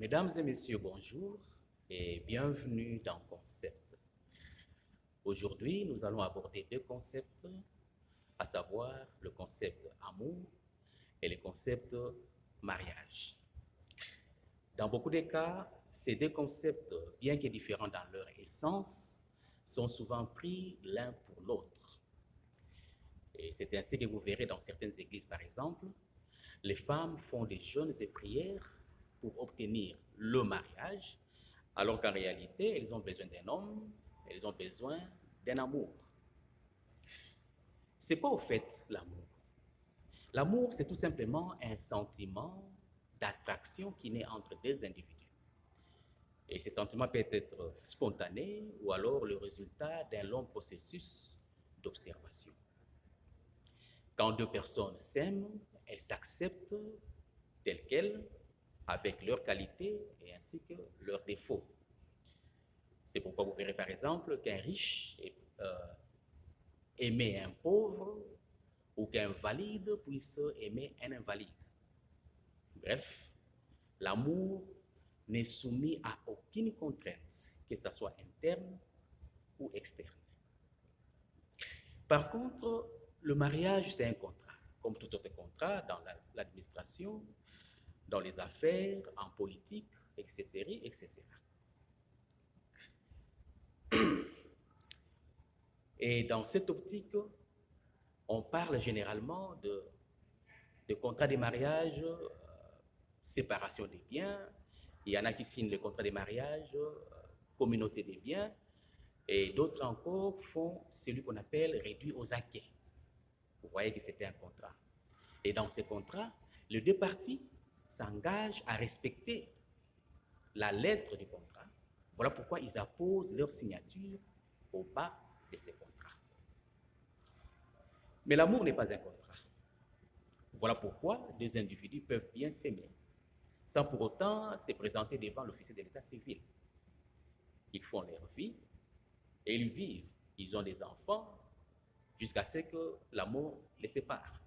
Mesdames et messieurs, bonjour et bienvenue dans Concept. Aujourd'hui, nous allons aborder deux concepts, à savoir le concept amour et le concept mariage. Dans beaucoup de cas, ces deux concepts, bien que différents dans leur essence, sont souvent pris l'un pour l'autre. Et c'est ainsi que vous verrez dans certaines églises, par exemple, les femmes font des jeûnes et prières pour obtenir le mariage, alors qu'en réalité, elles ont besoin d'un homme, elles ont besoin d'un amour. C'est quoi au fait l'amour? L'amour, c'est tout simplement un sentiment d'attraction qui naît entre deux individus. Et ce sentiment peut être spontané ou alors le résultat d'un long processus d'observation. Quand deux personnes s'aiment, elles s'acceptent telles quelles, avec leurs qualités et ainsi que leurs défauts. C'est pourquoi vous verrez par exemple qu'un riche aimer un pauvre ou qu'un valide puisse aimer un invalide. Bref, l'amour n'est soumis à aucune contrainte, que ce soit interne ou externe. Par contre, le mariage, c'est un contrat, comme tout autre contrat dans l'administration, dans les affaires, en politique, etc., etc. Et dans cette optique, on parle généralement de contrat de mariage, séparation des biens. Il y en a qui signent le contrat de mariage, communauté des biens, et d'autres encore font celui qu'on appelle réduit aux acquis. Vous voyez que c'était un contrat. Et dans ces contrats, les deux parties s'engagent à respecter la lettre du contrat. Voilà pourquoi ils apposent leur signature au bas de ces contrats. Mais l'amour n'est pas un contrat. Voilà pourquoi deux individus peuvent bien s'aimer, sans pour autant se présenter devant l'officier de l'état civil. Ils font leur vie et ils vivent. Ils ont des enfants jusqu'à ce que l'amour les sépare.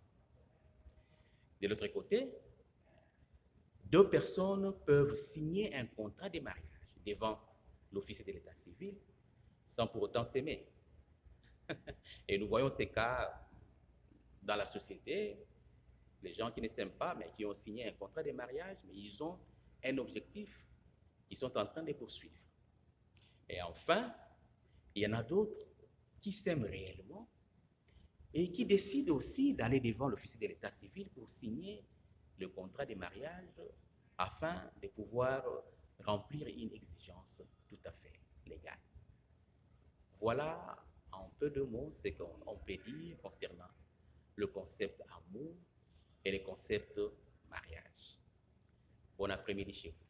De l'autre côté, deux personnes peuvent signer un contrat de mariage devant l'officier de l'état civil sans pour autant s'aimer. Et nous voyons ces cas dans la société, les gens qui ne s'aiment pas, mais qui ont signé un contrat de mariage, mais ils ont un objectif qu'ils sont en train de poursuivre. Et enfin, il y en a d'autres qui s'aiment réellement et qui décident aussi d'aller devant l'officier de l'état civil pour signer le contrat de mariage afin de pouvoir remplir une exigence tout à fait légale. Voilà en peu de mots ce qu'on peut dire concernant le concept amour et le concept mariage. Bon après-midi chez vous.